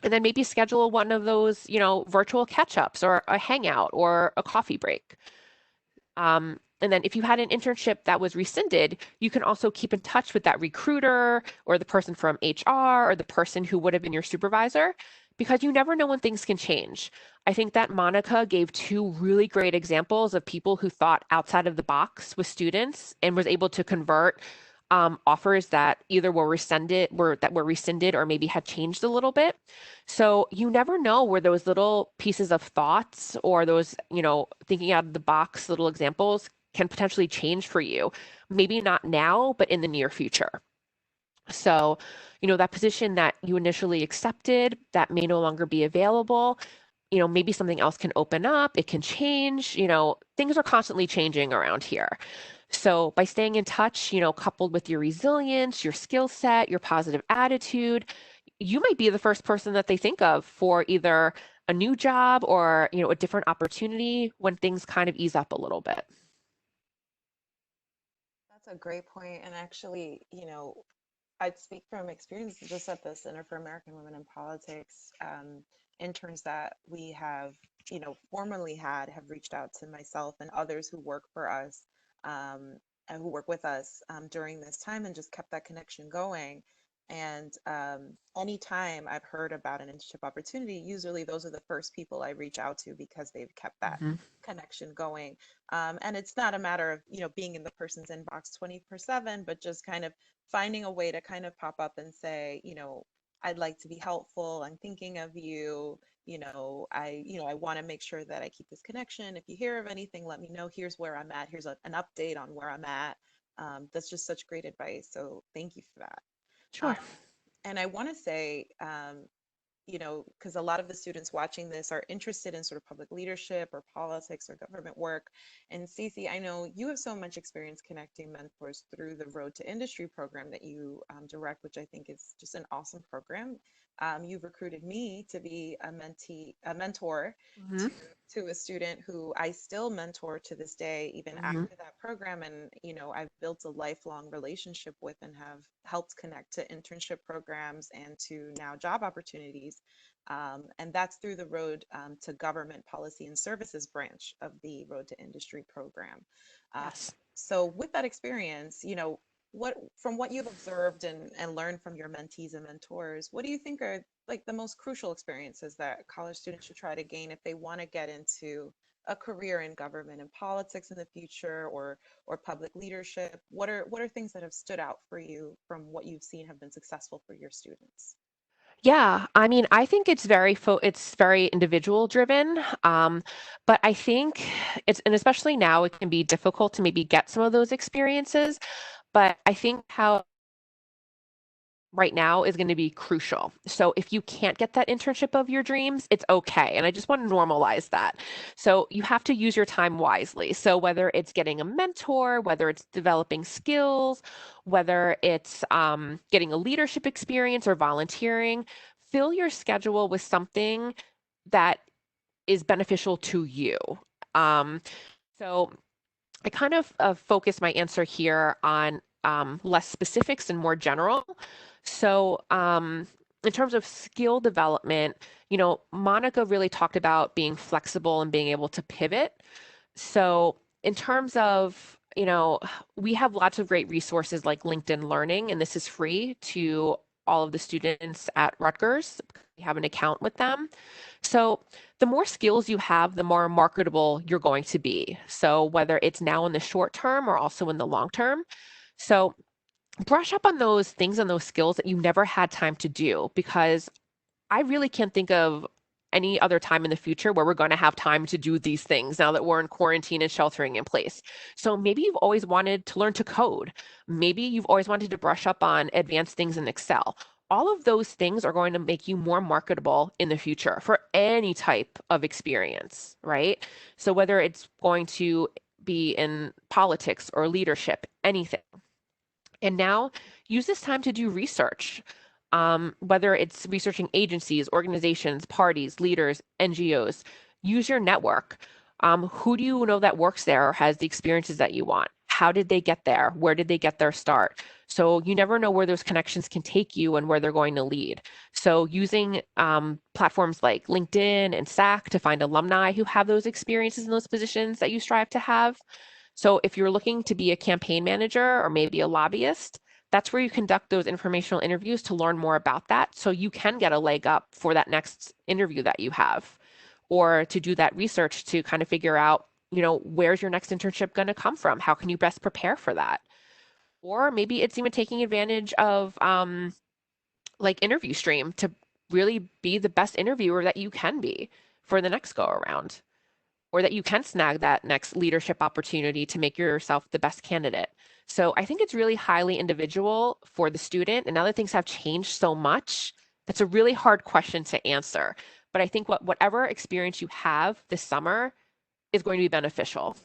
S4: And then maybe schedule one of those, virtual catch-ups or a hangout or a coffee break. And then if you had an internship that was rescinded, you can also keep in touch with that recruiter or the person from HR or the person who would have been your supervisor, because you never know when things can change. I think that Monica gave two really great examples of people who thought outside of the box with students and was able to convert offers that either were rescinded or maybe had changed a little bit. So you never know where those little pieces of thoughts or those, thinking out of the box little examples can potentially change for you. Maybe not now, but in the near future. So, that position that you initially accepted that may no longer be available, maybe something else can open up, it can change, things are constantly changing around here. So by staying in touch, coupled with your resilience, your skill set, your positive attitude, you might be the first person that they think of for either a new job or, a different opportunity when things kind of ease up a little bit.
S1: That's a great point. And actually, I'd speak from experience just at the Center for American Women in Politics. Interns that we have, formerly had have reached out to myself and others who work for us and who work with us during this time and just kept that connection going. And anytime I've heard about an internship opportunity, usually those are the first people I reach out to because they've kept that connection going. And it's not a matter of, being in the person's inbox 24/7, but just kind of finding a way to kind of pop up and say, I'd like to be helpful. I'm thinking of you. I want to make sure that I keep this connection. If you hear of anything, let me know. Here's where I'm at. Here's an update on where I'm at. That's just such great advice. So thank you for that.
S4: Sure.
S1: And I want to say, because a lot of the students watching this are interested in sort of public leadership or politics or government work. And Stacey, I know you have so much experience connecting mentors through the Road to Industry program that you direct, which I think is just an awesome program. You've recruited me to be a mentor
S4: Mm-hmm.
S1: to a student who I still mentor to this day, even
S4: Mm-hmm.
S1: after that program. And, I've built a lifelong relationship with and have helped connect to internship programs and to now job opportunities. And that's through the Road to Government Policy and Services branch of the Road to Industry program. Uh,
S4: Yes.
S1: so with that experience, from what you've observed and learned from your mentees and mentors, what do you think are like the most crucial experiences that college students should try to gain if they want to get into a career in government and politics in the future, or public leadership? What are things that have stood out for you from what you've seen have been successful for your students?
S4: Yeah, I mean, I think it's very individual driven. But I think and especially now it can be difficult to maybe get some of those experiences. But I think how right now is going to be crucial. So if you can't get that internship of your dreams, it's okay. And I just want to normalize that. So you have to use your time wisely. So whether it's getting a mentor, whether it's developing skills, whether it's getting a leadership experience or volunteering, fill your schedule with something that is beneficial to you. Um, so I kind of focus my answer here on less specifics and more general. So, in terms of skill development, Monica really talked about being flexible and being able to pivot. So, in terms of, we have lots of great resources like LinkedIn Learning, and this is free to all of the students at Rutgers. We have an account with them. So, the more skills you have, the more marketable you're going to be. So, whether it's now in the short term or also in the long term. So, brush up on those things and those skills that you never had time to do, because I really can't think of any other time in the future where we're going to have time to do these things now that we're in quarantine and sheltering in place. So maybe you've always wanted to learn to code. Maybe you've always wanted to brush up on advanced things in Excel. All of those things are going to make you more marketable in the future for any type of experience, right? So whether it's going to be in politics or leadership, anything. And now use this time to do research, whether it's researching agencies, organizations, parties, leaders, NGOs. Use your network. Who do you know that works there or has the experiences that you want? How did they get there? Where did they get their start? So you never know where those connections can take you and where they're going to lead. So using platforms like LinkedIn and SAC to find alumni who have those experiences in those positions that you strive to have. So if you're looking to be a campaign manager or maybe a lobbyist, that's where you conduct those informational interviews to learn more about that so you can get a leg up for that next interview that you have, or to do that research to kind of figure out, where's your next internship going to come from? How can you best prepare for that? Or maybe it's even taking advantage of like Interview Stream to really be the best interviewer that you can be for the next go around, or that you can snag that next leadership opportunity to make yourself the best candidate. So I think it's really highly individual for the student. And now that things have changed so much, that's a really hard question to answer. But I think whatever experience you have this summer is going to be beneficial.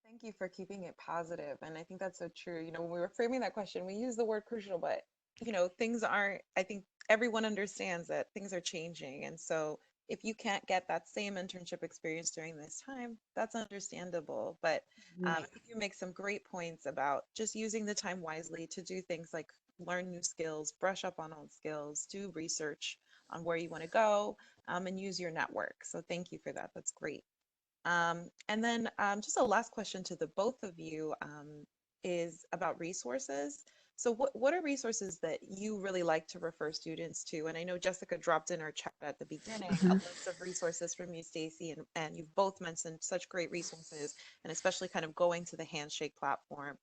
S1: Thank you for keeping it positive. And I think that's so true. When we were framing that question, we use the word crucial, but things aren't, I think everyone understands that things are changing. And so if you can't get that same internship experience during this time, that's understandable. But I think you make some great points about just using the time wisely to do things like learn new skills, brush up on old skills, do research on where you want to go, and use your network. So thank you for that. That's great. And then just a last question to the both of you is about resources. So what are resources that you really like to refer students to? And I know Jessica dropped in our chat at the beginning a list of resources from you, Stacy, and you've both mentioned such great resources, and especially kind of going to the Handshake platform.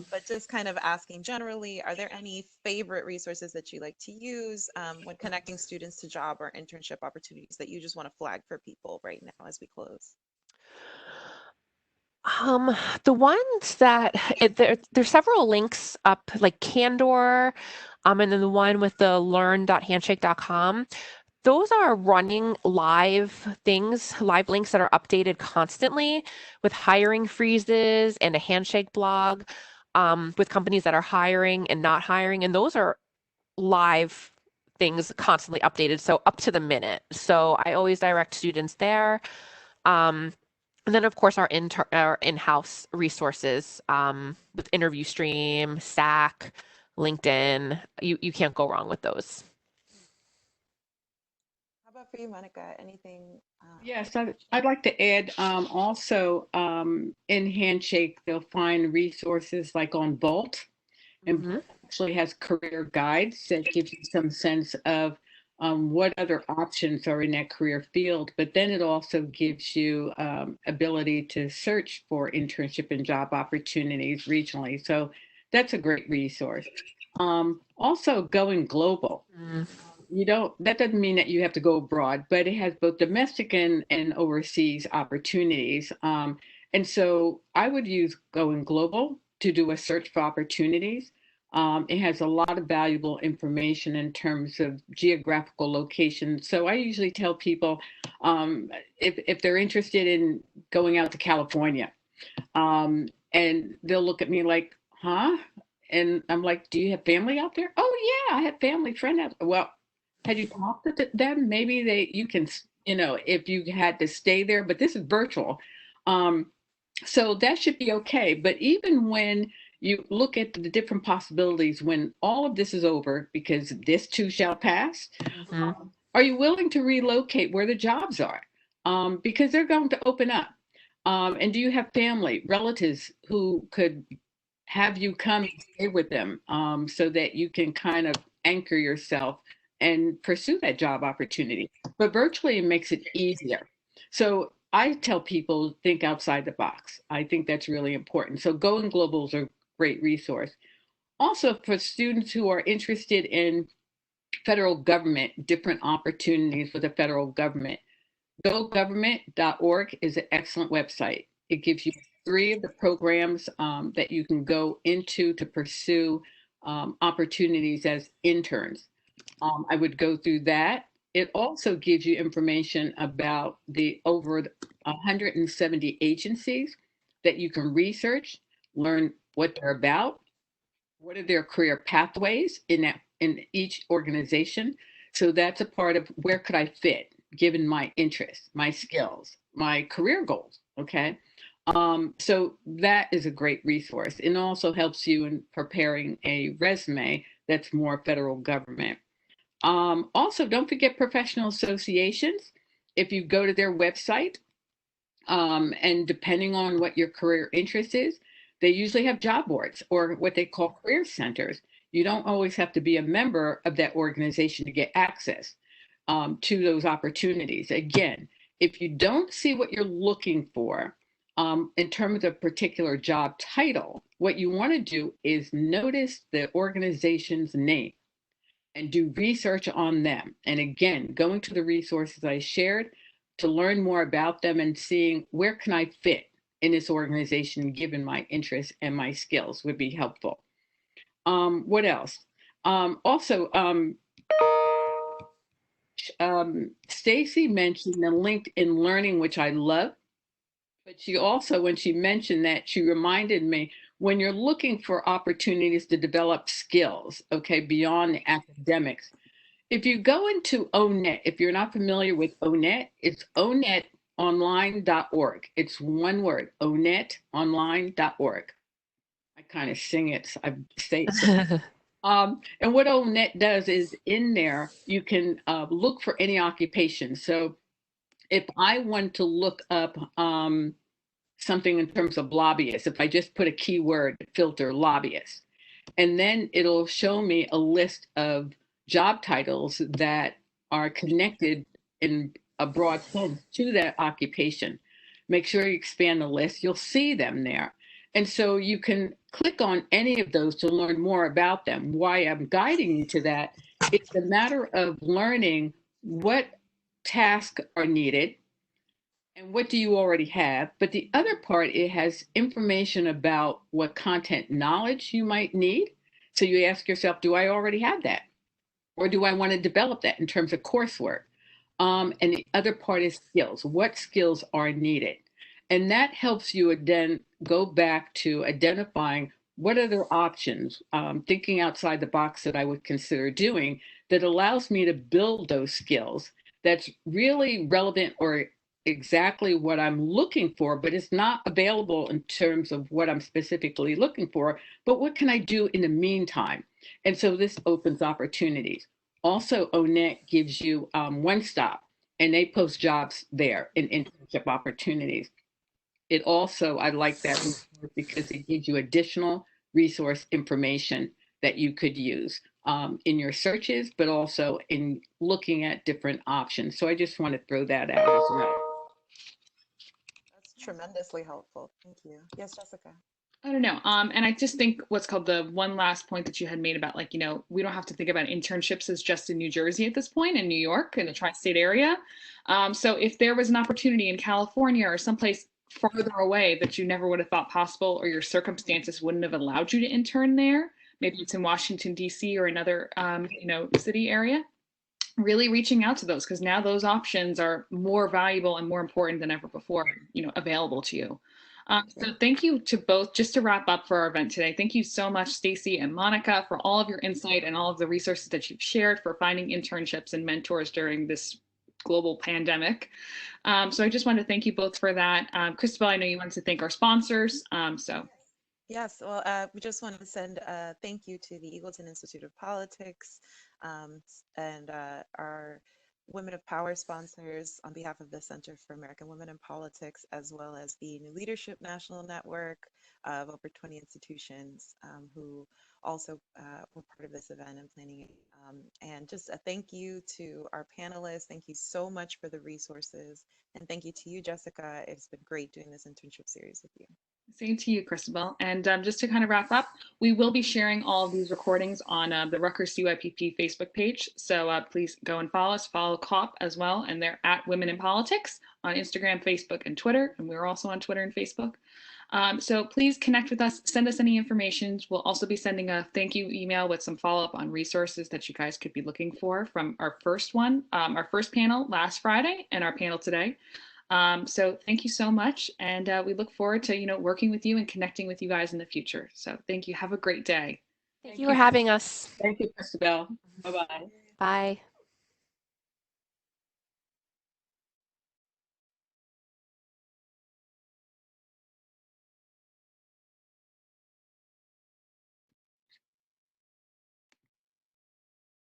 S1: But just kind of asking generally, are there any favorite resources that you like to use when connecting students to job or internship opportunities that you just want to flag for people right now as we close?
S4: The ones that there's several links up, like Candor, And then the one with the learn.handshake.com, those are running live things, live links that are updated constantly with hiring freezes and a handshake blog with companies that are hiring and not hiring. And those are live things constantly updated, so up to the minute. So I always direct students there. And then, of course, our in-house resources with Interview Stream, SAC, LinkedIn. You can't go wrong with those.
S1: How about for you, Monica? Anything?
S3: Yes, I'd like to add also in Handshake, they'll find resources like on Vault, and Vault actually has career guides that give you some sense of what other options are in that career field. But then it also gives you ability to search for internship and job opportunities regionally. So that's a great resource. Also, Going Global. That doesn't mean that you have to go abroad, but it has both domestic and overseas opportunities. And so I would use Going Global to do a search for opportunities. It has a lot of valuable information in terms of geographical location. So I usually tell people if they're interested in going out to California, and they'll look at me like, huh? And I'm like, do you have family out there? Oh yeah, I have family, friend out there. Well, had you talked to them? Maybe you can, if you had to stay there, but this is virtual. So that should be okay. But even when you look at the different possibilities, when all of this is over, because this too shall pass, are you willing to relocate where the jobs are? Because they're going to open up. And do you have family, relatives who could have you come and stay with them so that you can kind of anchor yourself and pursue that job opportunity? But virtually it makes it easier. So I tell people think outside the box. I think that's really important. So Going Global is a great resource. Also for students who are interested in federal government, different opportunities for the federal government, gogovernment.org is an excellent website. It gives you 3 of the programs that you can go into to pursue opportunities as interns. I would go through that. It also gives you information about the over 170 agencies that you can research, learn what they're about, what are their career pathways in each organization. So that's a part of where could I fit given my interests, my skills, my career goals. Okay. So that is a great resource and also helps you in preparing a resume that's more federal government. Also, don't forget professional associations. If you go to their website, and depending on what your career interest is, they usually have job boards or what they call career centers. You don't always have to be a member of that organization to get access to those opportunities. Again, if you don't see what you're looking for in terms of a particular job title, what you want to do is notice the organization's name and do research on them. And again, going to the resources I shared to learn more about them and seeing where can I fit in this organization given my interests and my skills would be helpful. What else? Also, Stacy mentioned the LinkedIn Learning, which I love. But she also, when she mentioned that, she reminded me when you're looking for opportunities to develop skills, okay, beyond the academics, if you go into ONET, if you're not familiar with ONET, it's onetonline.org. It's one word, onetonline.org. I kind of sing it, I say it. And what ONET does is in there, you can look for any occupation. So if I want to look up something in terms of lobbyists, if I just put a keyword filter lobbyist, and then it'll show me a list of job titles that are connected in a broad sense to that occupation. Make sure you expand the list, you'll see them there. And so you can click on any of those to learn more about them. Why I'm guiding you to that, it's a matter of learning what tasks are needed and what do you already have. But the other part, it has information about what content knowledge you might need. So you ask yourself, do I already have that? Or do I want to develop that in terms of coursework? And the other part is skills. What skills are needed? And that helps you then go back to identifying what other options, thinking outside the box that I would consider doing that allows me to build those skills that's really relevant or exactly what I'm looking for, but it's not available in terms of what I'm specifically looking for. But what can I do in the meantime? And so this opens opportunities. Also, ONET gives you One Stop, and they post jobs there in internship opportunities. It also, I like that because it gives you additional resource information that you could use in your searches, but also in looking at different options. So I just want to throw that out as well.
S1: That's tremendously helpful. Thank you. Yes, Jessica.
S2: I don't know. And I just think what's called the one last point that you had made about, like, you know, we don't have to think about internships as just in New Jersey at this point, in New York, in the tri-state area. So if there was an opportunity in California or someplace farther away that you never would have thought possible, or your circumstances wouldn't have allowed you to intern there, maybe it's in Washington, D.C. or another, you know, city area, really reaching out to those, because now those options are more valuable and more important than ever before, you know, available to you. So thank you to both. Just to wrap up for our event today, thank you so much, Stacy and Monica, for all of your insight and all of the resources that you've shared for finding internships and mentors during this global pandemic. So I just wanted to thank you both for that. Christabel, I know you wanted to thank our sponsors.
S1: Yes, well, we just want to send a thank you to the Eagleton Institute of Politics and our Women of Power sponsors on behalf of the Center for American Women in Politics, as well as the New Leadership National Network of over 20 institutions who also were part of this event and planning it. And just a thank you to our panelists. Thank you so much for the resources. And thank you to you, Jessica. It's been great doing this internship series with you.
S2: Same to you, Christabel. And just to kind of wrap up, we will be sharing all of these recordings on the Rutgers CYPP Facebook page. So please go and follow us, follow CAWP as well. And they're at Women in Politics on Instagram, Facebook, and Twitter. And we're also on Twitter and Facebook. So please connect with us, send us any information. We'll also be sending a thank you email with some follow-up on resources that you guys could be looking for from our first one, our first panel last Friday and our panel today. So thank you so much. And we look forward to, you know, working with you and connecting with you guys in the future. So thank you. Have a great day.
S4: Thank you for having us.
S3: Thank you, Christabel. Bye-bye.
S4: Bye.